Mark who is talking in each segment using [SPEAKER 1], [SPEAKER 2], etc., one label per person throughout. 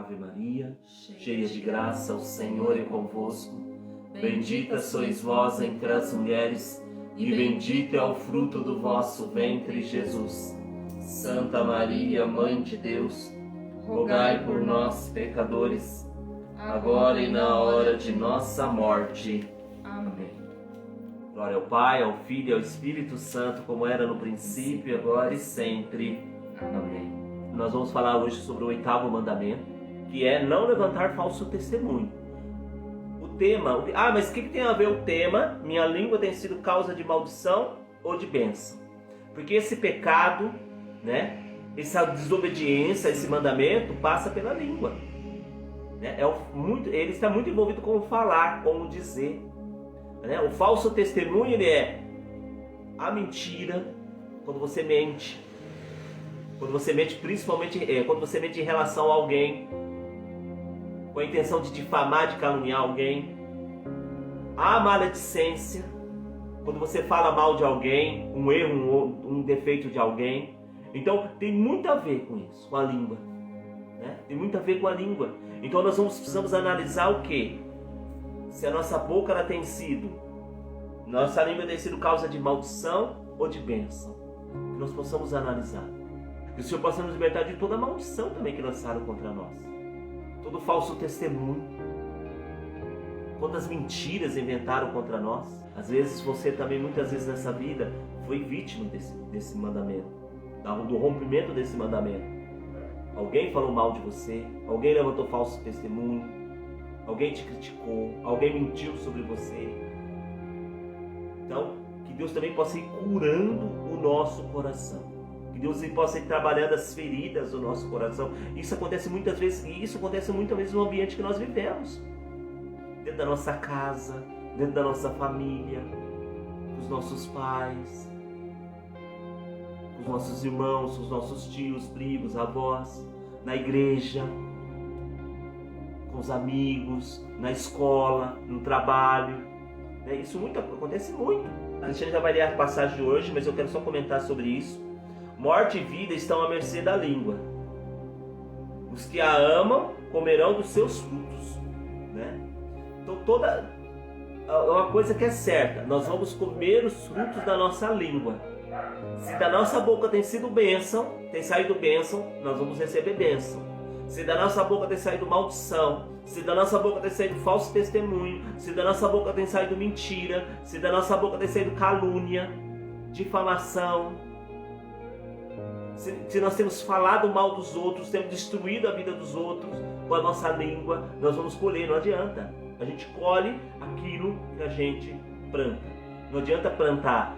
[SPEAKER 1] Ave Maria, cheia de graça, o Senhor é convosco. Bendita sois vós entre as mulheres, e bendito é o fruto do vosso ventre, Jesus. Santa Maria, Mãe de Deus, rogai por nós, pecadores, agora e na hora de nossa morte. Amém. Glória ao Pai, ao Filho e ao Espírito Santo, como era no princípio, agora e sempre. Amém. Nós vamos falar hoje sobre o 8º mandamento, que é não levantar falso testemunho. O tema, mas o que tem a ver o tema? Minha língua tem sido causa de maldição ou de bênção? Porque esse pecado, essa desobediência, esse mandamento passa pela língua. Ele está muito envolvido com o falar, com o dizer. O falso testemunho, ele é a mentira, quando você mente. Quando você mente, principalmente quando você mente em relação a alguém, com a intenção de difamar, de caluniar alguém. A maledicência, quando você fala mal de alguém, um erro, um defeito de alguém. Então tem muito a ver com isso, com a língua. Tem muito a ver com a língua. Então nós precisamos analisar o quê? Se a nossa boca ela tem sido, nossa língua tem sido causa de maldição ou de bênção. Que nós possamos analisar. Que o Senhor possa nos libertar de toda a maldição também que lançaram contra nós. Todo falso testemunho. Quantas mentiras inventaram contra nós. Às vezes você também, muitas vezes nessa vida, foi vítima desse mandamento. Do rompimento desse mandamento. Alguém falou mal de você. Alguém levantou falso testemunho. Alguém te criticou. Alguém mentiu sobre você. Então, que Deus também possa ir curando o nosso coração. Que Deus possa ir trabalhando as feridas do nosso coração. Isso acontece muitas vezes, e isso acontece muitas vezes no ambiente que nós vivemos. Dentro da nossa casa, dentro da nossa família, com os nossos pais, com os nossos irmãos, com os nossos tios, primos, avós, na igreja, com os amigos, na escola, no trabalho. Isso acontece muito. A gente já vai ler a passagem de hoje, mas eu quero só comentar sobre isso. Morte e vida estão à mercê da língua. Os que a amam comerão dos seus frutos. Então uma coisa que é certa, nós vamos comer os frutos da nossa língua. Se da nossa boca tem saído bênção, nós vamos receber bênção. Se da nossa boca tem saído maldição, se da nossa boca tem saído falso testemunho, se da nossa boca tem saído mentira, se da nossa boca tem saído calúnia, difamação, se nós temos falado mal dos outros, temos destruído a vida dos outros com a nossa língua, nós vamos colher, não adianta. A gente colhe aquilo que a gente planta. Não adianta plantar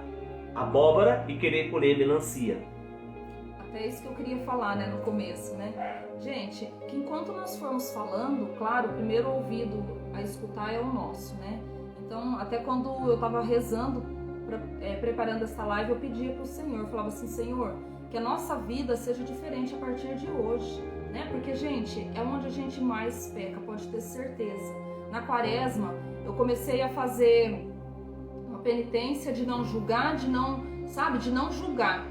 [SPEAKER 1] abóbora e querer colher melancia.
[SPEAKER 2] Até isso que eu queria falar, no começo, Gente, que enquanto nós formos falando, claro, o primeiro ouvido a escutar é o nosso, Então, até quando eu estava rezando, preparando essa live, eu pedia para o Senhor, eu falava assim, Senhor, que a nossa vida seja diferente a partir de hoje, Porque, gente, é onde a gente mais peca, pode ter certeza. Na quaresma, eu comecei a fazer uma penitência de não julgar, de não julgar.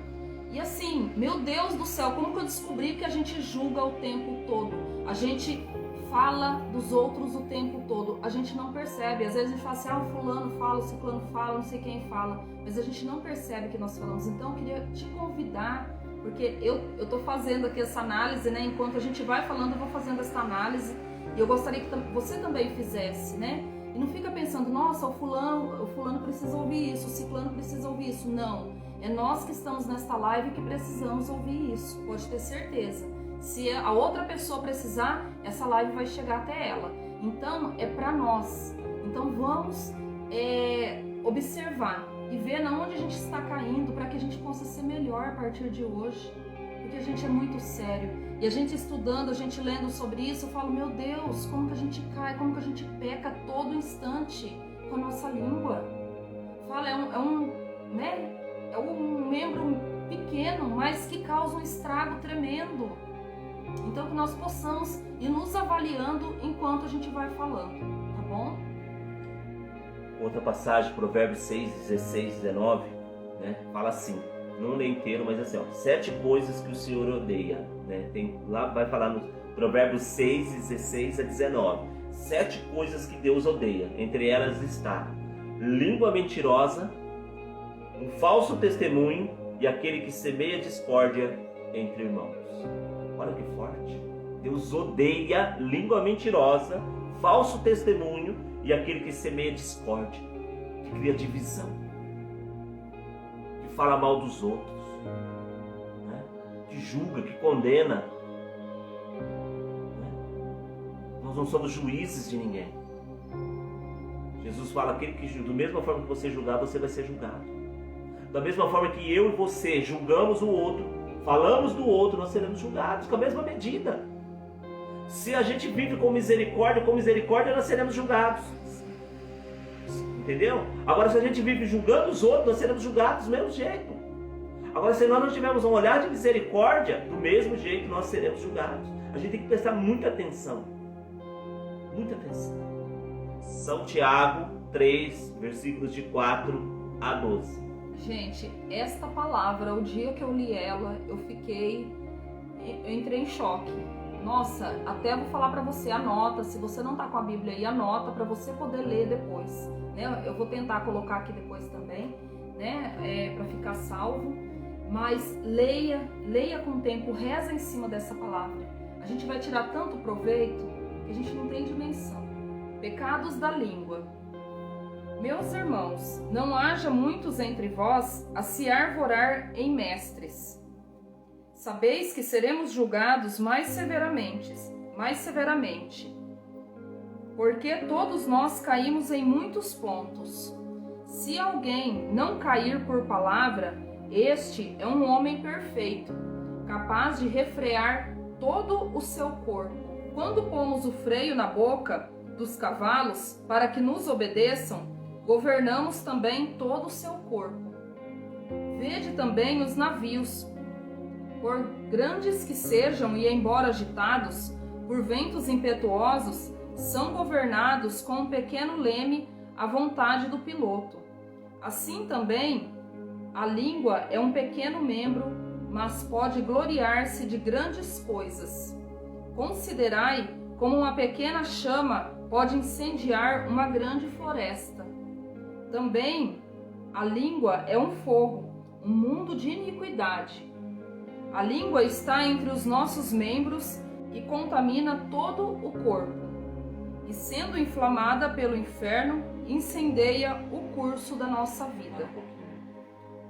[SPEAKER 2] E assim, meu Deus do céu, como que eu descobri que a gente julga o tempo todo? A gente fala dos outros o tempo todo, a gente não percebe. Às vezes a gente fala assim, o fulano fala, o ciclano fala, não sei quem fala, mas a gente não percebe que nós falamos. Então eu queria te convidar, porque eu tô fazendo aqui essa análise, enquanto a gente vai falando, eu vou fazendo essa análise, e eu gostaria que você também fizesse, E não fica pensando, nossa, o fulano precisa ouvir isso, o ciclano precisa ouvir isso. Não, é nós que estamos nesta live que precisamos ouvir isso, pode ter certeza. Se a outra pessoa precisar, essa live vai chegar até ela. Então, é para nós. Então, vamos observar e ver na onde a gente está caindo para que a gente possa ser melhor a partir de hoje. Porque a gente é muito sério. E a gente estudando, a gente lendo sobre isso, eu falo, meu Deus, como que a gente cai, como que a gente peca a todo instante com a nossa língua. Fala, é um membro pequeno, mas que causa um estrago tremendo. Então que nós possamos ir nos avaliando enquanto a gente vai falando, tá bom?
[SPEAKER 1] Outra passagem, Provérbios 6, 16, 19, fala assim, não lê inteiro, mas assim, 7 coisas que o Senhor odeia. né? Lá vai falar no Provérbios 6, 16 a 19. 7 coisas que Deus odeia. Entre elas está língua mentirosa, um falso testemunho e aquele que semeia discórdia entre irmãos. Olha que forte. Deus odeia língua mentirosa, falso testemunho e aquele que semeia discórdia, que cria divisão, que fala mal dos outros, né? Que julga, que condena. Né? Nós não somos juízes de ninguém. Jesus fala aquele que, da mesma forma que você julgar, você vai ser julgado. Da mesma forma que eu e você julgamos o outro, falamos do outro, nós seremos julgados com a mesma medida. Se a gente vive com misericórdia nós seremos julgados. Entendeu? Agora, se a gente vive julgando os outros, nós seremos julgados do mesmo jeito. Agora, se nós não tivermos um olhar de misericórdia, do mesmo jeito nós seremos julgados. A gente tem que prestar muita atenção. Muita atenção. São Tiago 3, versículos de 4 a 12.
[SPEAKER 2] Gente, esta palavra, o dia que eu li ela, eu entrei em choque. Nossa, até vou falar para você, anota, se você não tá com a Bíblia aí, anota para você poder ler depois, né? Eu vou tentar colocar aqui depois também, né, para ficar salvo, mas leia com tempo, reza em cima dessa palavra. A gente vai tirar tanto proveito que a gente não tem dimensão. Pecados da língua. Meus irmãos, não haja muitos entre vós a se arvorar em mestres. Sabeis que seremos julgados mais severamente, porque todos nós caímos em muitos pontos. Se alguém não cair por palavra, este é um homem perfeito, capaz de refrear todo o seu corpo. Quando pomos o freio na boca dos cavalos para que nos obedeçam, governamos também todo o seu corpo. Vede também os navios, por grandes que sejam e embora agitados por ventos impetuosos, são governados com um pequeno leme à vontade do piloto. Assim também, a língua é um pequeno membro, mas pode gloriar-se de grandes coisas. Considerai como uma pequena chama pode incendiar uma grande floresta. Também a língua é um fogo, um mundo de iniquidade. A língua está entre os nossos membros e contamina todo o corpo. E sendo inflamada pelo inferno, incendeia o curso da nossa vida.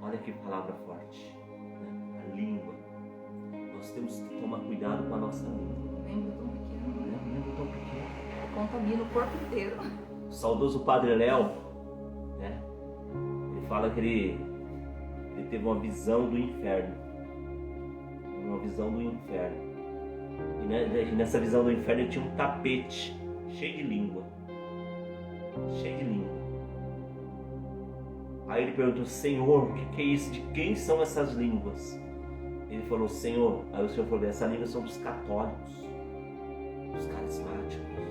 [SPEAKER 1] Olha que palavra forte. A língua. Nós temos que tomar cuidado com a nossa língua.
[SPEAKER 2] Membro tão pequeno.
[SPEAKER 1] Membro tão pequeno.
[SPEAKER 2] Contamina o corpo inteiro.
[SPEAKER 1] O saudoso Padre Léo, né? Ele fala que ele teve uma visão do inferno. Uma visão do inferno. E nessa visão do inferno ele tinha um tapete cheio de língua. Cheio de língua. Aí ele perguntou: Senhor, o que é isso? De quem são essas línguas? Ele falou: Senhor. Aí o Senhor falou: essas línguas são dos católicos, dos carismáticos, né?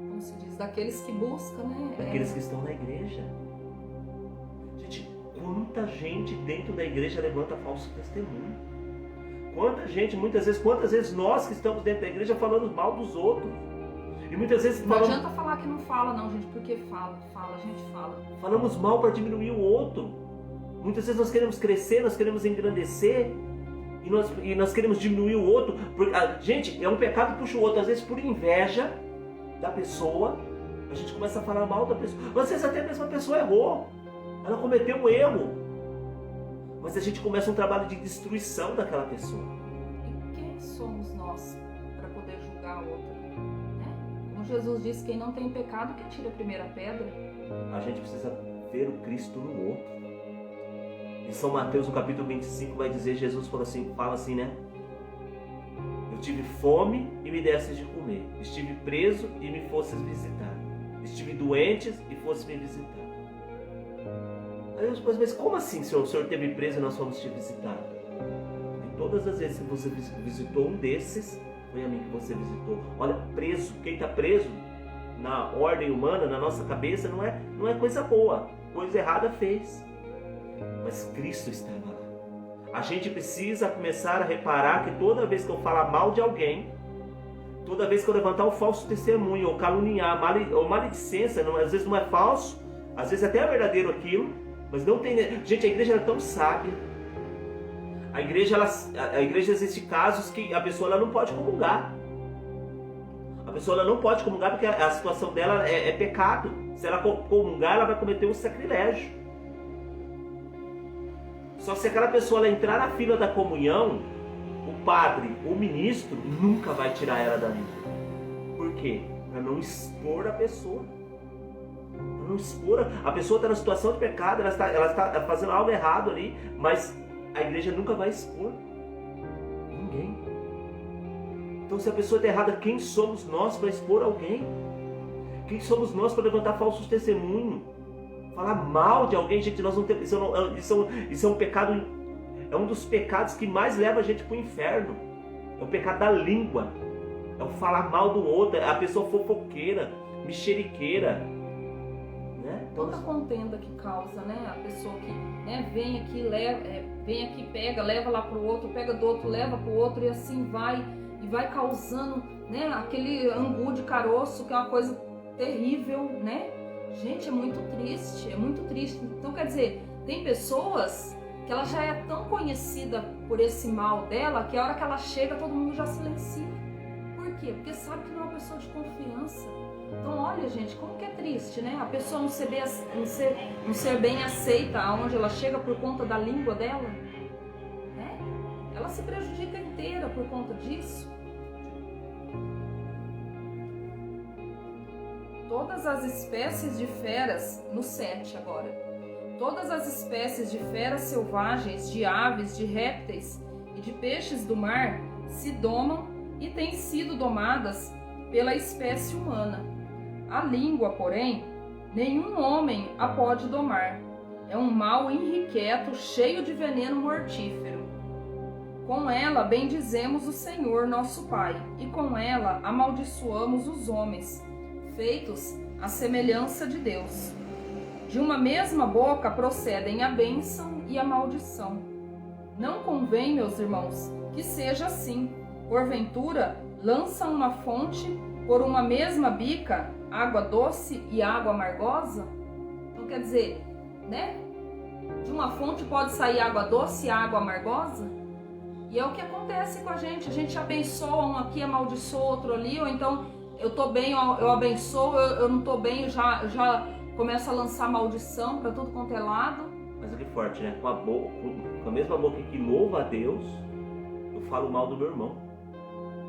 [SPEAKER 2] Como se diz, daqueles que buscam, né?
[SPEAKER 1] Daqueles que estão na igreja. Gente, quanta gente dentro da igreja levanta falso testemunho. Quantas vezes nós que estamos dentro da igreja falamos mal dos outros. E muitas vezes
[SPEAKER 2] não adianta falar que não fala não, gente, porque a gente fala.
[SPEAKER 1] Falamos mal para diminuir o outro. Muitas vezes nós queremos crescer, nós queremos engrandecer e nós queremos diminuir o outro. Gente, é um pecado que puxa o outro. Às vezes por inveja da pessoa, a gente começa a falar mal da pessoa. Às vezes até mesmo a pessoa errou. Ela cometeu um erro. Mas a gente começa um trabalho de destruição daquela pessoa.
[SPEAKER 2] E quem somos nós para poder julgar a outra? Como Jesus disse, quem não tem pecado que atire a primeira pedra.
[SPEAKER 1] A gente precisa ver o Cristo no outro. Em São Mateus, no capítulo 25, vai dizer, Jesus fala assim, né? Eu tive fome e me desses de comer. Estive preso e me fosses visitar. Estive doente e fosses me visitar. Aí eu mas como assim, Senhor? O Senhor teve preso e nós fomos te visitar? E todas as vezes que você visitou um desses, foi a mim que você visitou. Olha, preso, quem está preso na ordem humana, na nossa cabeça, não é coisa boa. Coisa errada fez. Mas Cristo estava lá. A gente precisa começar a reparar que toda vez que eu falar mal de alguém, toda vez que eu levantar um falso testemunho, ou caluniar, ou maledicência, às vezes não é falso, às vezes até é verdadeiro aquilo, mas não tem... Gente, a igreja é tão sábia. A igreja existe casos que a pessoa ela não pode comungar. A pessoa ela não pode comungar porque a situação dela é pecado. Se ela comungar, ela vai cometer um sacrilégio. Só que se aquela pessoa ela entrar na fila da comunhão, o padre, o ministro, nunca vai tirar ela dali. Por quê? Para não expor a pessoa. Para não expor. A pessoa está na situação de pecado, ela está fazendo algo errado ali, mas a igreja nunca vai expor ninguém. Então, se a pessoa está errada, quem somos nós para expor alguém? Quem somos nós para levantar falsos testemunhos? Falar mal de alguém, gente, nós não temos, isso é um pecado, é um dos pecados que mais leva a gente para o inferno. É o pecado da língua, é o falar mal do outro, é a pessoa fofoqueira, mexeriqueira, né?
[SPEAKER 2] Toda contenda que causa, né? A pessoa que, né, vem aqui, pega, leva lá para o outro, pega do outro, leva para o outro, e assim vai causando, né, aquele angu de caroço, que é uma coisa terrível, né? Gente, é muito triste, é muito triste. Então, quer dizer, tem pessoas que ela já é tão conhecida por esse mal dela, que a hora que ela chega, todo mundo já silencia. Por quê? Porque sabe que não é uma pessoa de confiança. Então, olha, gente, como que é triste, né? A pessoa não ser bem aceita aonde ela chega por conta da língua dela, né? Ela se prejudica inteira por conta disso. Todas as espécies de feras, no 7 agora, todas as espécies de feras selvagens, de aves, de répteis e de peixes do mar se domam e têm sido domadas pela espécie humana. A língua, porém, nenhum homem a pode domar. É um mal irrequieto, cheio de veneno mortífero. Com ela bendizemos o Senhor nosso Pai, e com ela amaldiçoamos os homens, feitos à semelhança de Deus. De uma mesma boca procedem a bênção e a maldição. Não convém, meus irmãos, que seja assim. Porventura, lança uma fonte por uma mesma bica água doce e água amargosa? Então, quer dizer, né? De uma fonte pode sair água doce e água amargosa? E é o que acontece com a gente abençoa um aqui, amaldiçoa outro ali, ou então eu tô bem, eu abençoo, eu não tô bem, eu já começo a lançar maldição para tudo quanto é lado.
[SPEAKER 1] Mas olha que forte, né? Com a mesma boca que louva a Deus, eu falo mal do meu irmão.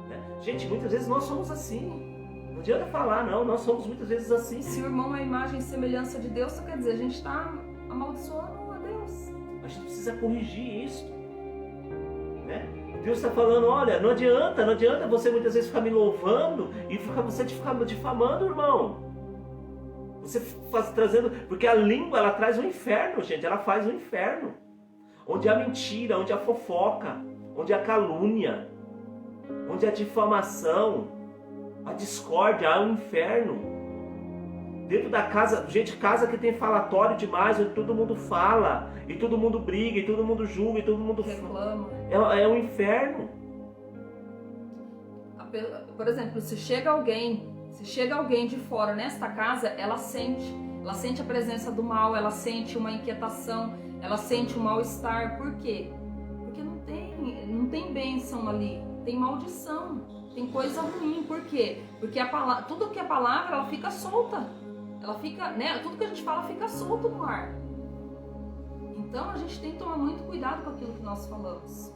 [SPEAKER 1] Né? Gente, muitas vezes nós somos assim. Não adianta falar, não. Nós somos muitas vezes assim.
[SPEAKER 2] Se o irmão é a imagem e semelhança de Deus, isso quer dizer, a gente está amaldiçoando a Deus.
[SPEAKER 1] A gente precisa corrigir isso. Né? Deus está falando, olha, não adianta você muitas vezes ficar me louvando e você ficar difamando, irmão. Você trazendo, porque a língua ela traz o inferno, gente, ela faz o inferno. Onde há mentira, onde há fofoca, onde há calúnia, onde há difamação, a discórdia, há o inferno. Dentro da casa, gente, casa que tem falatório demais, onde todo mundo fala, e todo mundo briga, e todo mundo julga, e todo mundo
[SPEAKER 2] reclama.
[SPEAKER 1] É um inferno.
[SPEAKER 2] Por exemplo, se chega alguém de fora nesta casa, ela sente a presença do mal, ela sente uma inquietação, ela sente um mal-estar. Por quê? Porque não tem bênção ali, tem maldição, tem coisa ruim. Por quê? Porque tudo que é palavra, ela fica solta. Ela fica, né? Tudo que a gente fala fica solto no ar. Então a gente tem que tomar muito cuidado com aquilo que nós falamos.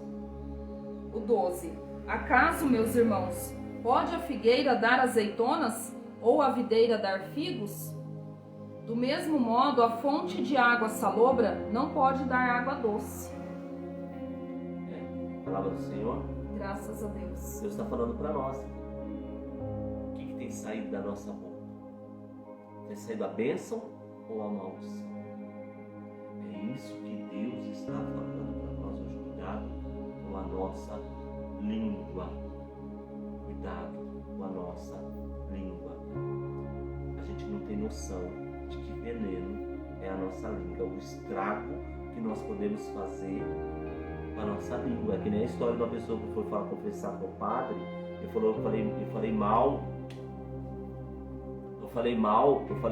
[SPEAKER 2] O 12. Acaso, meus irmãos, pode a figueira dar azeitonas ou a videira dar figos? Do mesmo modo, a fonte de água salobra não pode dar água doce.
[SPEAKER 1] Palavra do Senhor.
[SPEAKER 2] Graças a Deus.
[SPEAKER 1] Deus está falando para nós. O que tem saído da nossa boca? Tem saído a bênção ou a maldição? É isso que Deus está falando para nós hoje. Cuidado com a nossa língua. Cuidado com a nossa língua. A gente não tem noção de que veneno é a nossa língua. O estrago que nós podemos fazer com a nossa língua. É que nem a história de uma pessoa que foi confessar com o padre. Eu falei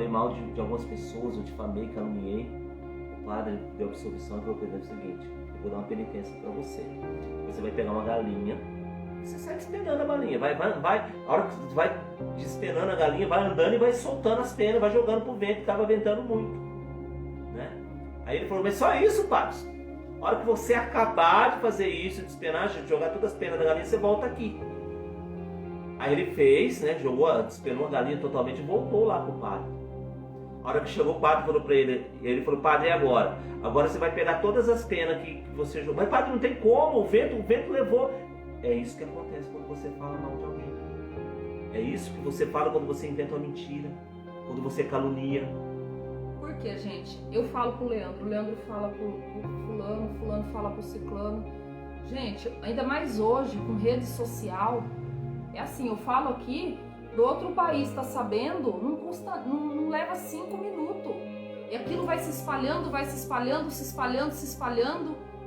[SPEAKER 1] mal de algumas pessoas, eu difamei, caluniei. O padre deu absolvição e falou para ele o seguinte: eu vou dar uma penitência para você. Você vai pegar uma galinha, você sai despenando a galinha, vai, a hora que você vai despenando a galinha, vai andando e vai soltando as penas, vai jogando pro vento, que estava ventando muito, né? Aí ele falou: mas só isso, padre? A hora que você acabar de fazer isso, despenar, jogar todas as penas da galinha, você volta aqui. Aí ele fez, né, despenou a galinha totalmente e voltou lá pro padre. A hora que chegou o padre, falou para ele falou: padre, e agora? Agora você vai pegar todas as penas que você jogou. Mas padre, não tem como, o vento levou. É isso que acontece quando você fala mal de alguém. É isso que você fala quando você inventa uma mentira, quando você calunia.
[SPEAKER 2] Por quê, gente? Eu falo pro Leandro, o Leandro fala pro fulano, fulano fala pro ciclano. Gente, ainda mais hoje, com rede social, é assim, eu falo aqui, do outro país tá sabendo, não leva 5 minutos. E aquilo vai se espalhando,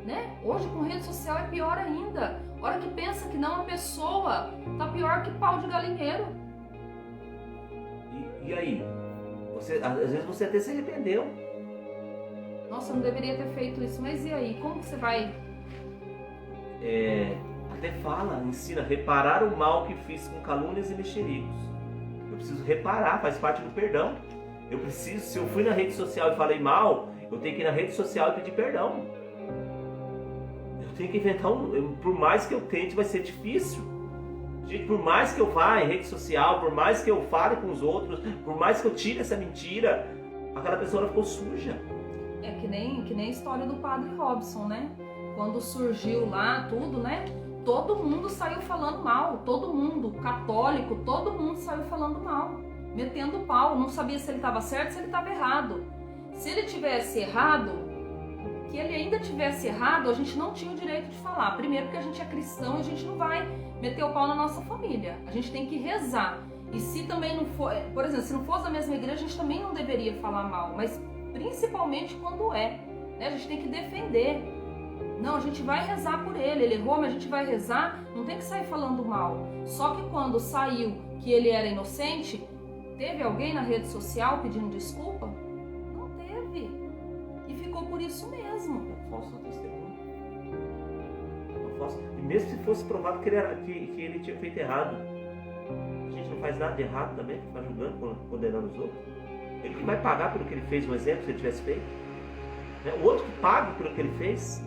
[SPEAKER 2] né? Hoje com rede social é pior ainda. A hora que pensa que não, a pessoa tá pior que pau de galinheiro.
[SPEAKER 1] E aí? Às vezes você até se arrependeu.
[SPEAKER 2] Nossa, eu não deveria ter feito isso, mas e aí? Como que você vai...
[SPEAKER 1] Até ensina a reparar o mal que fiz com calúnias e mexericos. Eu preciso reparar, faz parte do perdão. Se eu fui na rede social e falei mal, eu tenho que ir na rede social e pedir perdão. Eu tenho que inventar por mais que eu tente, vai ser difícil. Gente, por mais que eu vá em rede social, por mais que eu fale com os outros, por mais que eu tire essa mentira, aquela pessoa ficou suja.
[SPEAKER 2] É que nem a história do padre Robson, né? Quando surgiu lá tudo, né? Todo mundo saiu falando mal, todo mundo, católico, todo mundo saiu falando mal, metendo pau, não sabia se ele estava certo, se ele estava errado. Se ele tivesse errado, que ele ainda tivesse errado, a gente não tinha o direito de falar. Primeiro porque a gente é cristão e a gente não vai meter o pau na nossa família. A gente tem que rezar. E se também não for, por exemplo, se não fosse da mesma igreja, a gente também não deveria falar mal, mas principalmente quando né? A gente tem que defender. Não, a gente vai rezar por ele errou, mas a gente vai rezar, não tem que sair falando mal. Só que quando saiu que ele era inocente, teve alguém na rede social pedindo desculpa? Não teve. E ficou por isso mesmo.
[SPEAKER 1] Falso testemunho. E mesmo se fosse provado que ele tinha feito errado, a gente não faz nada de errado também, fica julgando, condenando os outros. Ele que vai pagar pelo que ele fez, um exemplo, se ele tivesse feito. O outro que paga pelo que ele fez.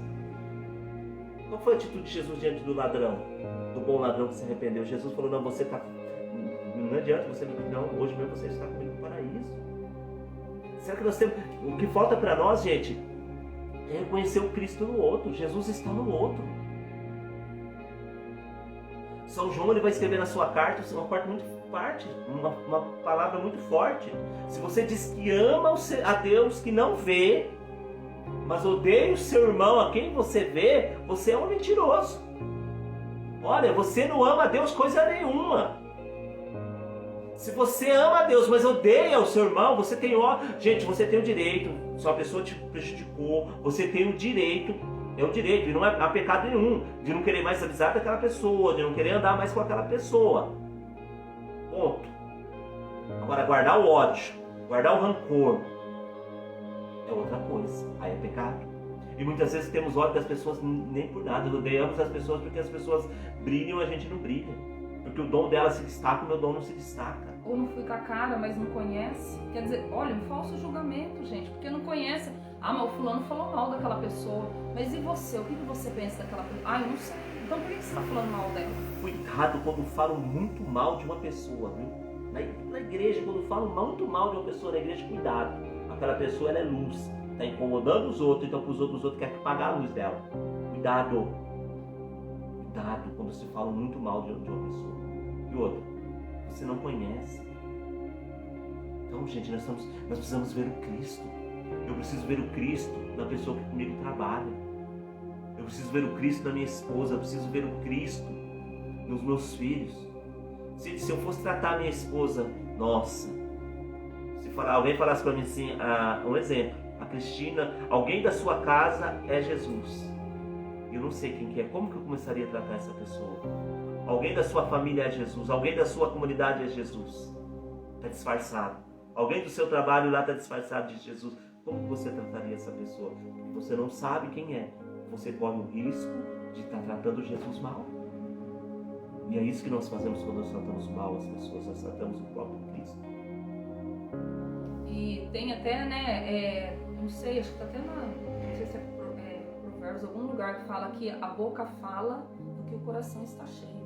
[SPEAKER 1] Qual foi a atitude de Jesus diante do ladrão, do bom ladrão que se arrependeu? Jesus falou: não, você está... Não adianta você não, hoje mesmo você está comigo no paraíso. Será que nós temos... O que falta para nós, gente, é reconhecer o Cristo no outro. Jesus está no outro. São João, ele vai escrever na sua carta uma parte muito forte, uma palavra muito forte. Se você diz que ama a Deus que não vê, mas odeia o seu irmão a quem você vê, você é um mentiroso. Olha, você não ama a Deus coisa nenhuma. Se você ama a Deus, mas odeia o seu irmão, você tem gente, você tem o direito. Se uma pessoa te prejudicou, você tem o direito. É o direito, e não há pecado nenhum de não querer mais amizade daquela pessoa, de não querer andar mais com aquela pessoa. Ponto. Agora, guardar o ódio, guardar o rancor, é outra coisa. Aí é pecado. E muitas vezes temos ódio das pessoas nem por nada. Odeamos as pessoas porque as pessoas brilham e a gente não brilha. Porque o dom dela se destaca, o meu dom não se destaca.
[SPEAKER 2] Ou não fui com a cara, mas não conhece. Quer dizer, olha, um falso julgamento, gente. Porque não conhece. Ah, mas o fulano falou mal daquela pessoa. Mas e você? O que você pensa daquela pessoa? Ah, eu não sei. Então por que você está falando mal dela?
[SPEAKER 1] Cuidado quando falam muito mal de uma pessoa, viu? Na igreja, quando falam muito mal de uma pessoa na igreja, cuidado. Aquela pessoa, ela é luz. Está incomodando os outros, então para os outros querem pagar a luz dela. Cuidado. Cuidado quando se fala muito mal de uma pessoa. E outra, você não conhece. Então, gente, nós precisamos ver o Cristo. Eu preciso ver o Cristo na pessoa que comigo trabalha. Eu preciso ver o Cristo na minha esposa. Eu preciso ver o Cristo nos meus filhos. Se eu fosse tratar a minha esposa, nossa, se alguém falasse para mim assim, um exemplo, a Cristina, alguém da sua casa é Jesus. eu não sei quem que é, como que eu começaria a tratar essa pessoa? Alguém da sua família é Jesus, alguém da sua comunidade é Jesus, está disfarçado. Alguém do seu trabalho lá está disfarçado de Jesus. Como que você trataria essa pessoa? Porque você não sabe quem é. Você corre o risco de estar tratando Jesus mal. E é isso que nós fazemos quando nós tratamos mal as pessoas, nós tratamos o próprio Cristo.
[SPEAKER 2] E tem até, né, não sei, acho que está até não sei se é Provérbios, algum lugar que fala que a boca fala do que o coração está cheio.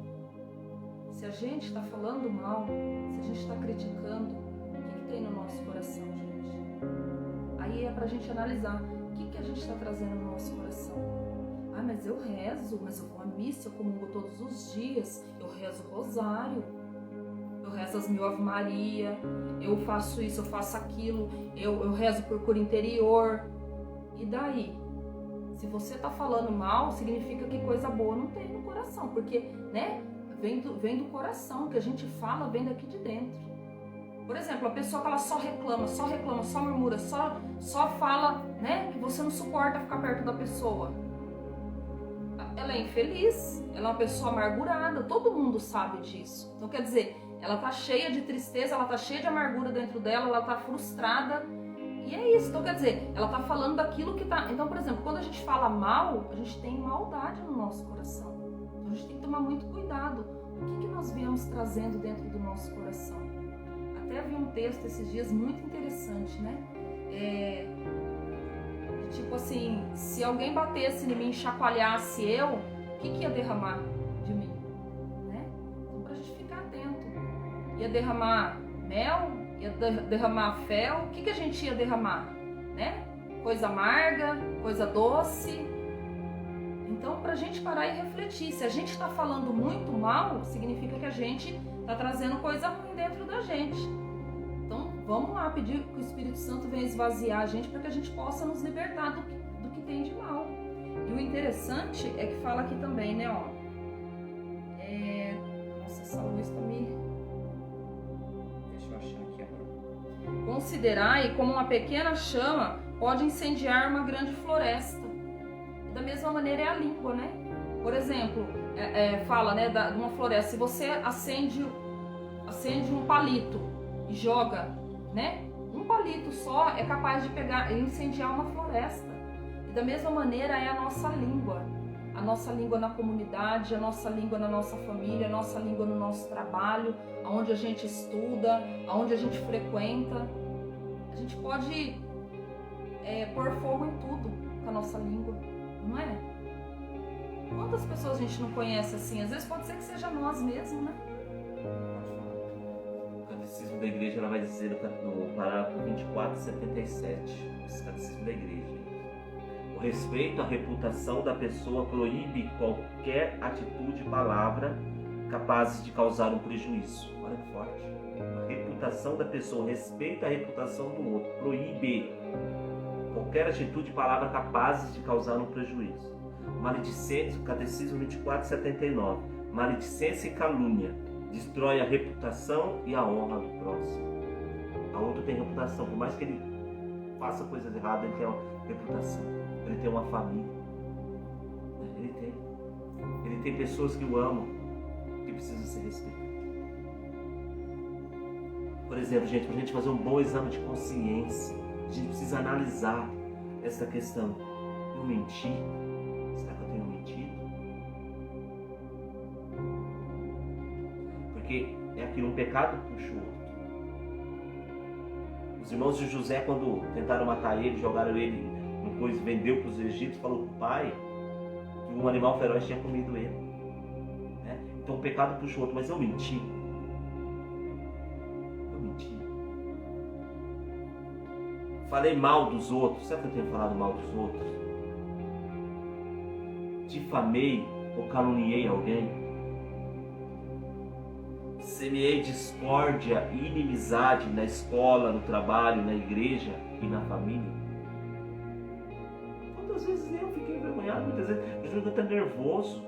[SPEAKER 2] Se a gente está falando mal, se a gente está criticando, o que tem no nosso coração, gente? Aí é pra gente analisar o que a gente está trazendo no nosso coração. Ah, mas eu rezo, mas eu vou à missa, eu comungo todos os dias, eu rezo o rosário, eu rezo as 1000 Ave Maria, eu faço isso, eu faço aquilo, eu rezo por cura interior. E daí? Se você está falando mal, significa que coisa boa não tem no coração, porque, né, vem do coração, o que a gente fala vem daqui de dentro. Por exemplo, a pessoa que ela só reclama, só murmura, só fala, né, que você não suporta ficar perto da pessoa. Ela é infeliz, ela é uma pessoa amargurada, todo mundo sabe disso. Então, quer dizer, ela tá cheia de tristeza, ela tá cheia de amargura dentro dela, ela tá frustrada. E é isso, então quer dizer, ela tá falando daquilo que tá... Então, por exemplo, quando a gente fala mal, a gente tem maldade no nosso coração. Então, a gente tem que tomar muito cuidado. O que nós viemos trazendo dentro do nosso coração? Até vi um texto esses dias muito interessante, né? Tipo assim, se alguém batesse em mim, chacoalhasse eu, o que ia derramar de mim? Né? Então, pra gente ficar atento. Ia derramar mel? Ia derramar fel? O que a gente ia derramar? Né? Coisa amarga, coisa doce. Então, pra gente parar e refletir. Se a gente está falando muito mal, significa que a gente está trazendo coisa ruim dentro da gente. Então, vamos lá pedir que o Espírito Santo venha esvaziar a gente para que a gente possa nos libertar do que tem de mal. E o interessante é que fala aqui também, né, ó. Nossa, essa luz tá me... Deixa eu achar aqui agora. Considerai como uma pequena chama pode incendiar uma grande floresta. E da mesma maneira é a língua, né? Por exemplo, fala, né, de uma floresta. Se você acende um palito e joga, né? Um palito só é capaz de pegar e incendiar uma floresta. E da mesma maneira é a nossa língua. A nossa língua na comunidade, a nossa língua na nossa família, a nossa língua no nosso trabalho, aonde a gente estuda, aonde a gente frequenta. A gente pode pôr fogo em tudo com a nossa língua, não é? Quantas pessoas a gente não conhece assim? Às vezes pode ser que seja nós mesmos, né?
[SPEAKER 1] O Catecismo da Igreja, ela vai dizer no parágrafo 2477, esse Catecismo da Igreja. O respeito à reputação da pessoa proíbe qualquer atitude e palavra capazes de causar um prejuízo. Olha que forte. A reputação da pessoa, o respeito à reputação do outro, proíbe qualquer atitude e palavra capazes de causar um prejuízo. Maledicência, Catecismo 2479. Maledicência e calúnia destrói a reputação e a honra do próximo. A outra tem reputação, por mais que ele faça coisas erradas, ele tem uma reputação, ele tem uma família, ele tem pessoas que o amam, que precisam ser respeitadas. Por exemplo, gente, para a gente fazer um bom exame de consciência, a gente precisa analisar essa questão. Eu menti? Será que eu tenho mentido? Porque é aquilo, um pecado puxa o outro. Os irmãos de José, quando tentaram matar ele, jogaram ele no coisa, vendeu para os egípcios, falou para o pai que um animal feroz tinha comido ele. Né? Então o pecado puxa o outro, mas eu menti. Falei mal dos outros. Será que eu tenho falado mal dos outros? Difamei ou caluniei alguém? Semeei discórdia e inimizade na escola, no trabalho, na igreja e na família? Quantas vezes eu fiquei envergonhado? Muitas vezes eu fico até nervoso.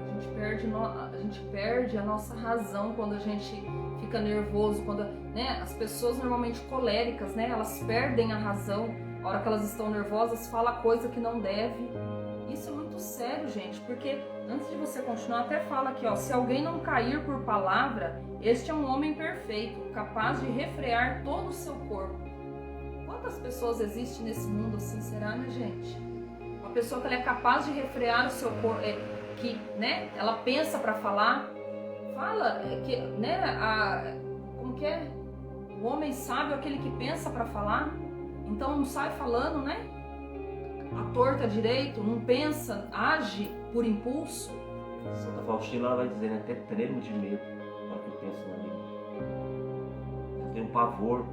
[SPEAKER 2] A gente perde a nossa razão quando a gente fica nervoso, quando, né, as pessoas normalmente coléricas, né, elas perdem a razão A hora que elas estão nervosas, fala coisa que não deve. Isso é muito sério, gente, porque antes de você continuar, até fala aqui, ó, se alguém não cair por palavra, este é um homem perfeito, capaz de refrear todo o seu corpo. Quantas pessoas existem nesse mundo assim, será, né, gente? Uma pessoa que ela é capaz de refrear o seu corpo, que, né, ela pensa para falar, fala, que, né, como que é? O homem sábio é aquele que pensa para falar, então não sai falando, né? A torta direito, não pensa, age por impulso.
[SPEAKER 1] Santa Faustina ela vai dizer, né, até tremo de medo na hora que eu penso na Bíblia. Eu tenho pavor.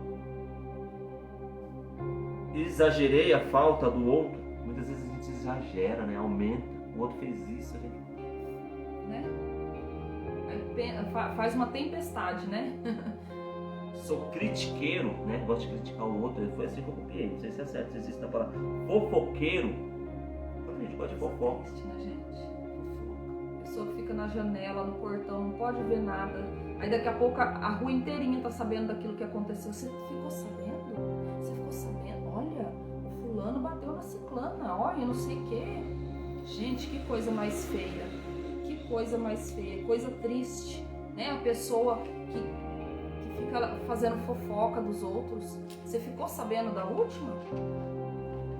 [SPEAKER 1] Exagerei a falta do outro. Muitas vezes a gente exagera, né? Aumenta. O outro fez isso, a gente...
[SPEAKER 2] né? Aí faz uma tempestade, né?
[SPEAKER 1] Sou critiqueiro, né? Gosto de criticar o outro. Foi assim que eu copiei. Não sei se é certo, se existe na palavra. Fofoqueiro. A gente gosta de fofoca.
[SPEAKER 2] Existe, né, gente? A pessoa que fica na janela, no portão, não pode ver nada. Aí daqui a pouco a rua inteirinha tá sabendo daquilo que aconteceu. Você ficou sabendo? Você ficou sabendo? Olha, o fulano bateu na ciclana. Olha, não sei o quê. Gente, que coisa mais feia. Que coisa mais feia. Coisa triste, né? A pessoa que fica fazendo fofoca dos outros. Você ficou sabendo da última?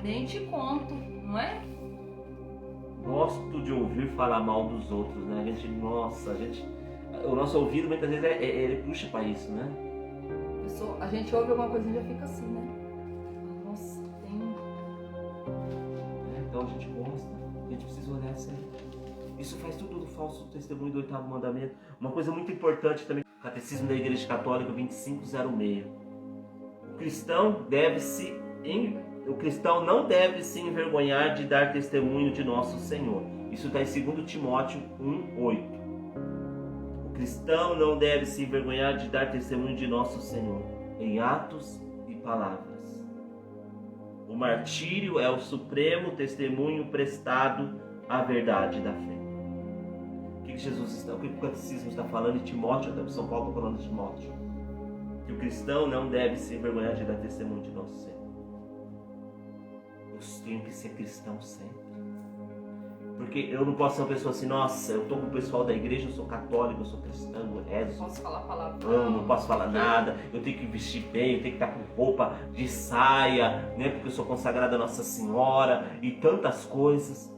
[SPEAKER 2] Nem te conto, não é?
[SPEAKER 1] Gosto de ouvir falar mal dos outros, né? O nosso ouvido muitas vezes ele puxa para isso, né?
[SPEAKER 2] A gente ouve alguma coisa e já fica assim, né? Nossa, tem...
[SPEAKER 1] Então a gente gosta, a gente precisa olhar sério. Isso faz tudo do falso testemunho do 8º mandamento. Uma coisa muito importante também, Catecismo da Igreja Católica 2506. O cristão não deve se envergonhar de dar testemunho de nosso Senhor. Isso está em 2 Timóteo 1:8. O cristão não deve se envergonhar de dar testemunho de nosso Senhor em atos e palavras. O martírio é o supremo testemunho prestado à verdade da fé. O que o Catecismo está falando, e Timóteo, até o São Paulo está falando de Timóteo, que o cristão não deve se envergonhar de dar testemunho de nosso Senhor. Eu tenho que ser cristão sempre, porque eu não posso ser uma pessoa assim, nossa, eu estou com o pessoal da igreja, eu sou católico, eu sou cristão, eu rezo,
[SPEAKER 2] Posso falar palavra?
[SPEAKER 1] não posso falar nada, eu tenho que vestir bem, eu tenho que estar com roupa de saia, né, porque eu sou consagrado a Nossa Senhora e tantas coisas.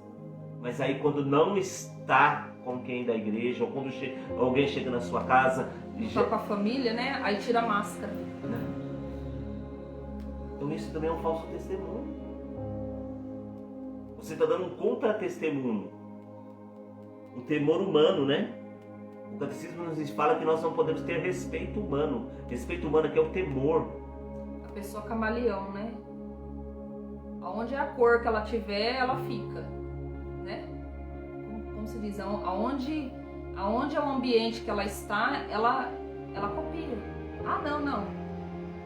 [SPEAKER 1] Mas aí quando não está com quem da igreja, ou quando alguém chega na sua casa e
[SPEAKER 2] está com a família, né? Aí tira a máscara.
[SPEAKER 1] Né? Então isso também é um falso testemunho. Você está dando um contra-testemunho. O temor humano, né? O Catecismo nos fala que nós não podemos ter respeito humano. Respeito humano aqui é o temor.
[SPEAKER 2] A pessoa camaleão, né? Aonde é a cor que ela tiver, ela fica, né? Como se diz? Aonde é o ambiente que ela está, ela copia. Ah, não.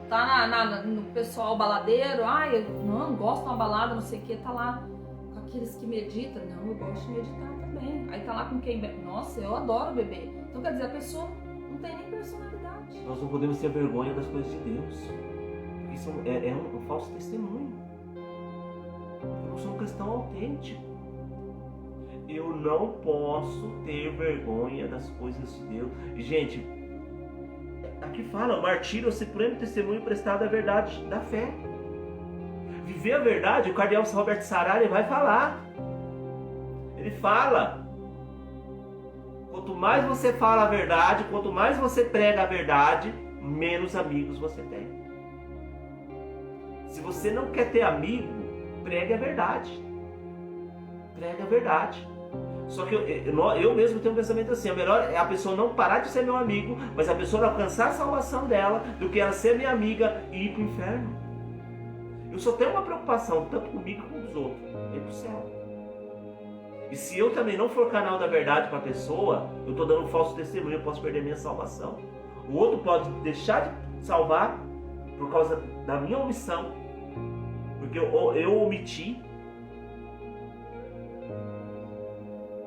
[SPEAKER 2] Tá no pessoal baladeiro, eu não gosto de uma balada, não sei o que, tá lá com aqueles que meditam. Não, eu gosto de meditar também. Aí tá lá com quem bebe. Nossa, eu adoro beber. Então quer dizer, a pessoa não tem nem personalidade.
[SPEAKER 1] Nós não podemos ter vergonha das coisas de Deus. Porque isso é um falso testemunho. Eu não sou um cristão autêntico. Eu não posso ter vergonha das coisas de Deus. E, gente, aqui fala, o martírio é o supremo testemunho prestado à verdade da fé. Viver a verdade, o cardeal Robert Sarari vai falar. Ele fala, quanto mais você fala a verdade, quanto mais você prega a verdade, menos amigos você tem. Se você não quer ter amigo, pregue a verdade. Prega a verdade. Só que eu mesmo tenho um pensamento assim, é melhor a pessoa não parar de ser meu amigo, mas a pessoa alcançar a salvação dela, do que ela ser minha amiga e ir para o inferno. Eu só tenho uma preocupação, tanto comigo como com os outros, ir para o céu. E se eu também não for canal da verdade para a pessoa, eu estou dando um falso testemunho, eu posso perder minha salvação. O outro pode deixar de salvar por causa da minha omissão, porque eu omiti.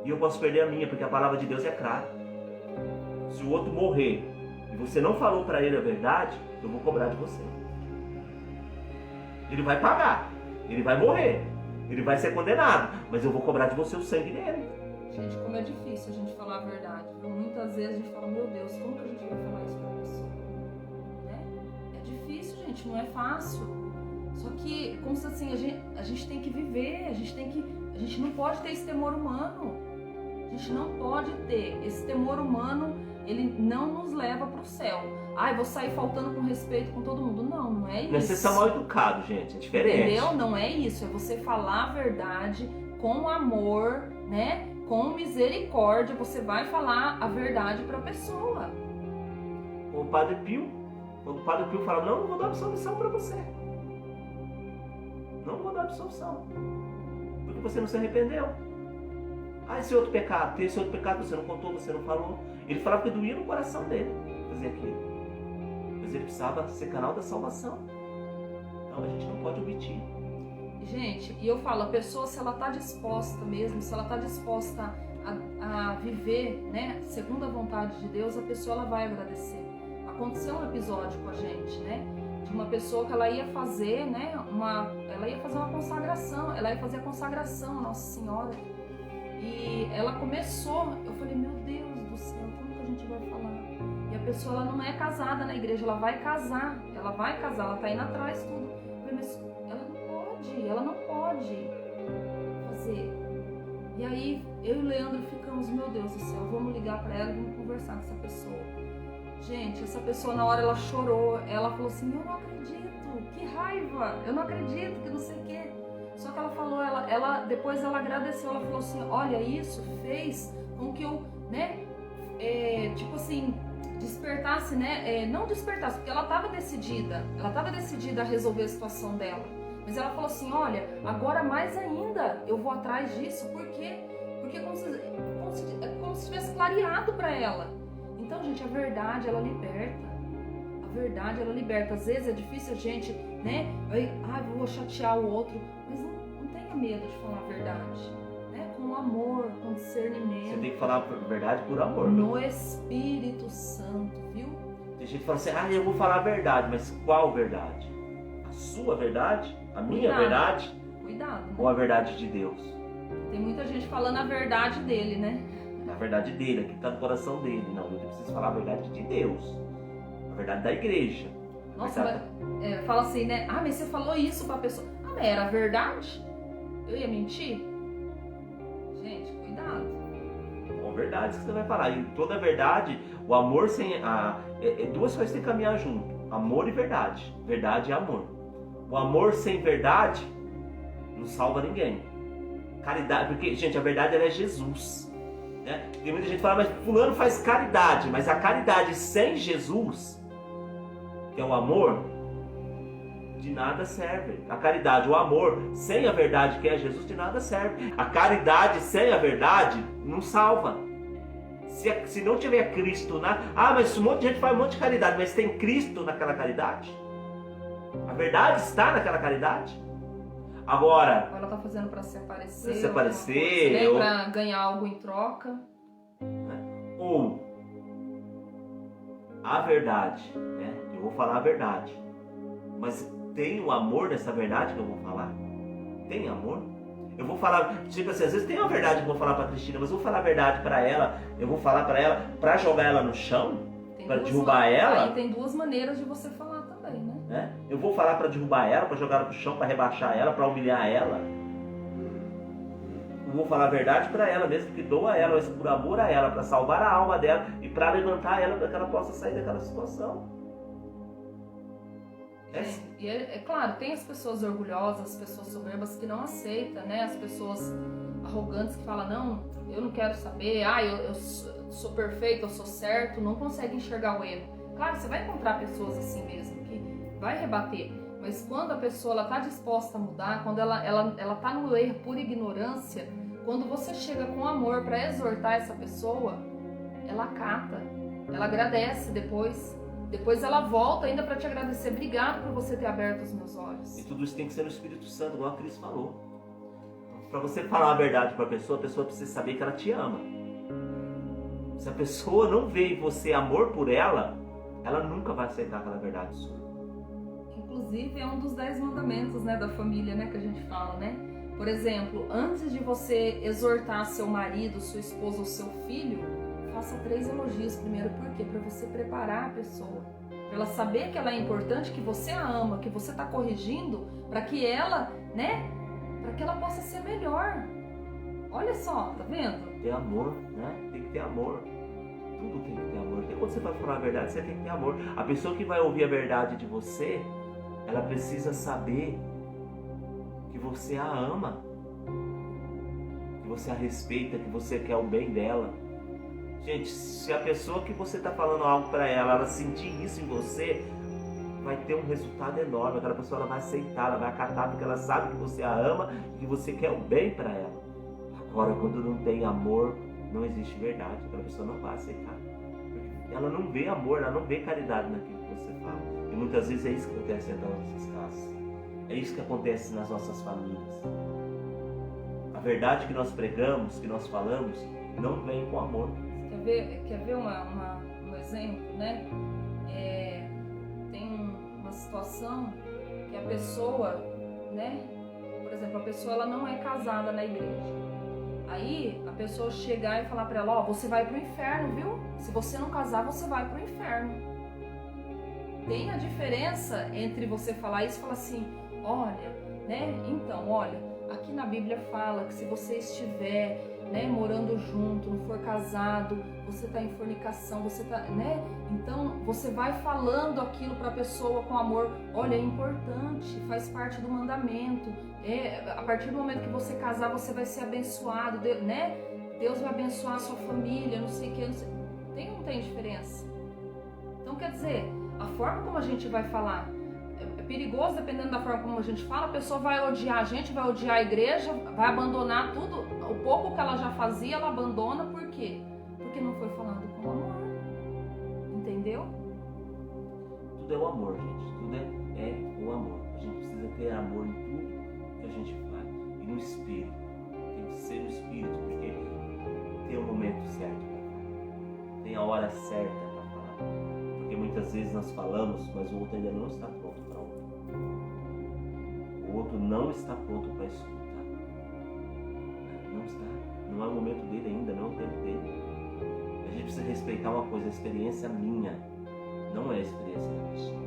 [SPEAKER 1] E eu posso perder a minha, porque a palavra de Deus é clara. Se o outro morrer e você não falou para ele a verdade, eu vou cobrar de você. Ele vai pagar, ele vai morrer, ele vai ser condenado, mas eu vou cobrar de você o sangue dele.
[SPEAKER 2] Gente, como é difícil a gente falar a verdade. Muitas vezes a gente fala, meu Deus, como que a gente vai falar isso pra pessoa? Né? É difícil, gente, não é fácil. Só que, como se assim, a gente tem que viver, a gente não pode ter esse temor humano. A gente não pode ter. Esse temor humano, ele não nos leva pro céu. Ai, vou sair faltando com respeito com todo mundo. Não, não é isso.
[SPEAKER 1] Não é ser mal educado, gente, é diferente.
[SPEAKER 2] Entendeu? Não é isso. É você falar a verdade com amor, né? Com misericórdia. Você vai falar a verdade pra pessoa.
[SPEAKER 1] O Padre Pio, quando o Padre Pio fala, não vou dar absolvição pra você. Não vou dar absolvição. Porque você não se arrependeu. Ah, esse outro pecado, tem esse outro pecado, você não contou, você não falou. Ele falava que doía no coração dele fazer aquilo. Mas ele precisava ser canal da salvação. Então a gente não pode omitir.
[SPEAKER 2] Gente, e eu falo, a pessoa, se ela está disposta mesmo, se ela está disposta a viver, né, segundo a vontade de Deus, a pessoa ela vai agradecer. Aconteceu um episódio com a gente, né, de uma pessoa que ela ia fazer, né, ela ia fazer uma consagração, ela ia fazer a consagração à Nossa Senhora. E ela começou, eu falei, meu Deus do céu, como que a gente vai falar? E a pessoa, ela não é casada na igreja, ela vai casar, ela tá indo atrás, tudo. Eu falei, mas ela não pode fazer. E aí, eu e o Leandro ficamos, meu Deus do céu, vamos ligar pra ela e vamos conversar com essa pessoa. Gente, essa pessoa na hora ela chorou, ela falou assim, eu não acredito, que raiva, eu não acredito, que não sei o quê. Só que ela falou, depois ela agradeceu, ela falou assim, olha, isso fez com que eu, né, tipo assim, despertasse, né, não despertasse, porque ela estava decidida a resolver a situação dela. Mas ela falou assim, olha, agora mais ainda eu vou atrás disso, porque é como se tivesse clareado para ela. Então, gente, a verdade, ela liberta. A verdade, ela liberta. Às vezes é difícil a gente, né, vou chatear o outro, mas não tenha medo de falar a verdade, né, com amor, com discernimento.
[SPEAKER 1] Você tem que falar a verdade por amor.
[SPEAKER 2] No Espírito Santo, viu?
[SPEAKER 1] Tem gente que fala assim, eu vou falar a verdade, mas qual verdade? A sua verdade? A minha verdade?
[SPEAKER 2] Cuidado, né?
[SPEAKER 1] Ou a verdade de Deus?
[SPEAKER 2] Tem muita gente falando a verdade dele, né?
[SPEAKER 1] A verdade dele, aqui está no coração dele. Não, eu preciso falar a verdade de Deus. A verdade da igreja.
[SPEAKER 2] Nossa, fala assim, né? Mas você falou isso pra pessoa. Mas era verdade? Eu ia mentir? Gente, cuidado.
[SPEAKER 1] Com verdades que você vai falar. E toda verdade, o amor sem... duas coisas têm que caminhar junto. Amor e verdade. Verdade e amor. O amor sem verdade não salva ninguém. Caridade, porque, gente, a verdade ela é Jesus. Né? Tem muita gente que fala, mas fulano faz caridade. Mas a caridade sem Jesus, que é o amor, de nada serve. A caridade, o amor sem a verdade, que é Jesus, de nada serve. A caridade sem a verdade não salva. Se não tiver Cristo mas um monte de gente faz um monte de caridade, mas tem Cristo naquela caridade? A verdade está naquela caridade? Agora
[SPEAKER 2] ela está fazendo para se aparecer.
[SPEAKER 1] Se aparecer.
[SPEAKER 2] Para ganhar algo em troca.
[SPEAKER 1] Ou a verdade, né? Eu vou falar a verdade. Mas tem o amor nessa verdade que eu vou falar? Tem amor? Eu vou falar, tipo assim, às vezes tem uma verdade que eu vou falar para Cristina, mas eu vou falar a verdade para ela, eu vou falar para ela para jogar ela no chão, para derrubar ela.
[SPEAKER 2] Aí tem duas maneiras de você falar também, né?
[SPEAKER 1] Eu vou falar para derrubar ela, para jogar ela no chão, para rebaixar ela, para humilhar ela. Eu vou falar a verdade para ela, mesmo que doa ela, mas por amor a ela, para salvar a alma dela e para levantar ela para que ela possa sair daquela situação.
[SPEAKER 2] E é claro, tem as pessoas orgulhosas, as pessoas soberbas que não aceitam, né? As pessoas arrogantes que falam, não, eu não quero saber, eu sou perfeito, eu sou certo, não consegue enxergar o erro. Claro, você vai encontrar pessoas assim mesmo, que vai rebater, mas quando a pessoa está disposta a mudar, quando ela está no erro por ignorância, quando você chega com amor para exortar essa pessoa, ela acata, ela agradece depois ela volta ainda para te agradecer. Obrigado por você ter aberto os meus olhos.
[SPEAKER 1] E tudo isso tem que ser no Espírito Santo, igual a Cris falou. Para você falar a verdade para a pessoa precisa saber que ela te ama. Se a pessoa não vê em você amor por ela, ela nunca vai aceitar aquela verdade sua.
[SPEAKER 2] inclusive é um dos 10 mandamentos, né, da família, né, que a gente fala, né? Por exemplo, antes de você exortar seu marido, sua esposa ou seu filho, faça 3 elogios primeiro. Por quê? Para você preparar a pessoa, para ela saber que ela é importante, que você a ama, que você está corrigindo, para que ela, né, para que ela possa ser melhor. Olha só, tá vendo?
[SPEAKER 1] Ter amor, né? Tem que ter amor. Tudo tem que ter amor. E quando você vai falar a verdade, você tem que ter amor. A pessoa que vai ouvir a verdade de você, ela precisa saber que você a ama, que você a respeita, que você quer o bem dela. Gente, se a pessoa que você está falando algo para ela sentir isso em você, vai ter um resultado enorme. Aquela pessoa ela vai aceitar, ela vai acatar, porque ela sabe que você a ama e que você quer o bem para ela. Agora, quando não tem amor, não existe verdade. Aquela pessoa não vai aceitar. Porque ela não vê amor, ela não vê caridade naquilo que você fala. E muitas vezes é isso que acontece nas nossas casas. É isso que acontece nas nossas famílias. A verdade que nós pregamos, que nós falamos, não vem com amor.
[SPEAKER 2] Quer ver um exemplo, né? Tem uma situação que a pessoa, né? Por exemplo, a pessoa ela não é casada na igreja. Aí a pessoa chegar e falar para ela, ó, você vai pro inferno, viu? Se você não casar, você vai pro inferno. Tem a diferença entre você falar isso e falar assim, olha, né? Então, olha, aqui na Bíblia fala que se você estiver, né, morando junto, não for casado, você está em fornicação, você tá, né? Então você vai falando aquilo para a pessoa com amor. Olha, é importante, faz parte do mandamento. A partir do momento que você casar, você vai ser abençoado, né? Deus vai abençoar a sua família, não sei o que, não sei. Não tem diferença. Então quer dizer, a forma como a gente vai falar é perigoso, dependendo da forma como a gente fala. A pessoa vai odiar a gente, vai odiar a igreja, vai abandonar tudo. O pouco que ela já fazia, ela abandona. Por quê? Porque não foi falado com amor. Entendeu?
[SPEAKER 1] Tudo é o amor, gente. Tudo é o amor. A gente precisa ter amor em tudo que a gente faz. E no espírito. Tem que ser no espírito, porque tem o momento certo para falar. Tem a hora certa para falar. Porque muitas vezes nós falamos, mas o outro ainda não está pronto para ouvir. O outro não está pronto para escutar. Não está. Não é o momento dele ainda, não é o tempo dele. A gente precisa respeitar uma coisa, a experiência minha não é a experiência da pessoa.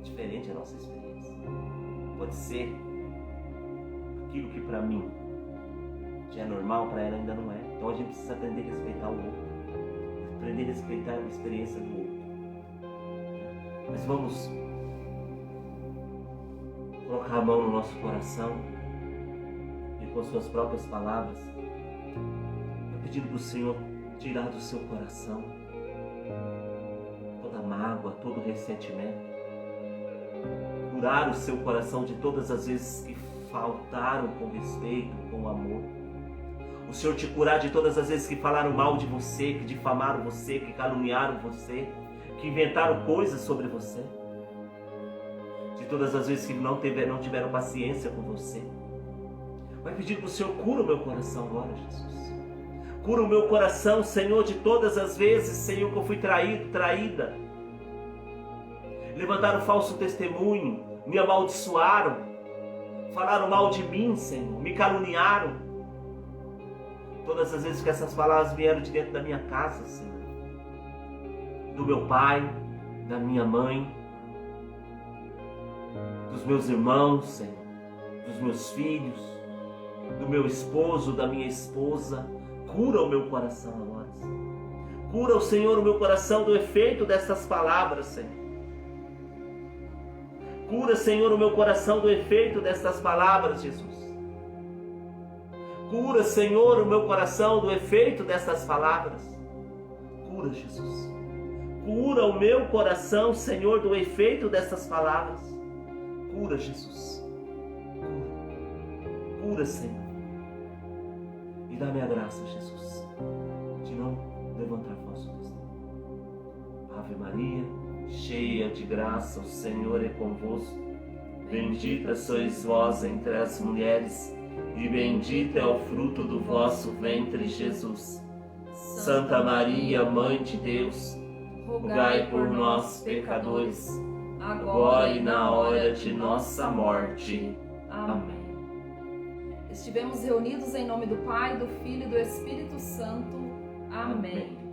[SPEAKER 1] Diferente a nossa experiência. Pode ser aquilo que para mim já é normal, para ela ainda não é. Então a gente precisa aprender a respeitar o outro. Aprender a respeitar a experiência do outro. Mas vamos colocar a mão no nosso coração e com suas próprias palavras pedindo para o Senhor tirar do seu coração toda mágoa, todo ressentimento, curar o seu coração de todas as vezes que faltaram com respeito, com amor. O Senhor te curar de todas as vezes que falaram mal de você, que difamaram você, que caluniaram você, que inventaram coisas sobre você. De todas as vezes que não tiveram paciência com você. Vai pedir para o Senhor, cura o meu coração agora, Jesus. Cura o meu coração, Senhor, de todas as vezes, Senhor, que eu fui traído, traída. Levantaram falso testemunho, me amaldiçoaram, falaram mal de mim, Senhor, me caluniaram. Todas as vezes que essas palavras vieram de dentro da minha casa, Senhor, do meu pai, da minha mãe, dos meus irmãos, Senhor, dos meus filhos, do meu esposo, da minha esposa. Cura o meu coração agora, Senhor. Cura, o Senhor, o meu coração do efeito dessas palavras, Senhor. Cura, Senhor, o meu coração do efeito dessas palavras, Jesus. Cura, Senhor, o meu coração do efeito dessas palavras. Cura, Jesus. Cura o meu coração, Senhor, do efeito dessas palavras. Cura, Jesus. Cura. Cura, Senhor. E dá-me a graça, Jesus, de não levantar falso testemunho. Ave Maria, cheia de graça, o Senhor é convosco. Bendita sois vós entre as mulheres, e bendito é o fruto do vosso ventre, Jesus. Santa Maria, Mãe de Deus, rogai por nós, pecadores,
[SPEAKER 2] agora e na hora de nossa morte. Amém. Estivemos reunidos em nome do Pai, do Filho e do Espírito Santo. Amém.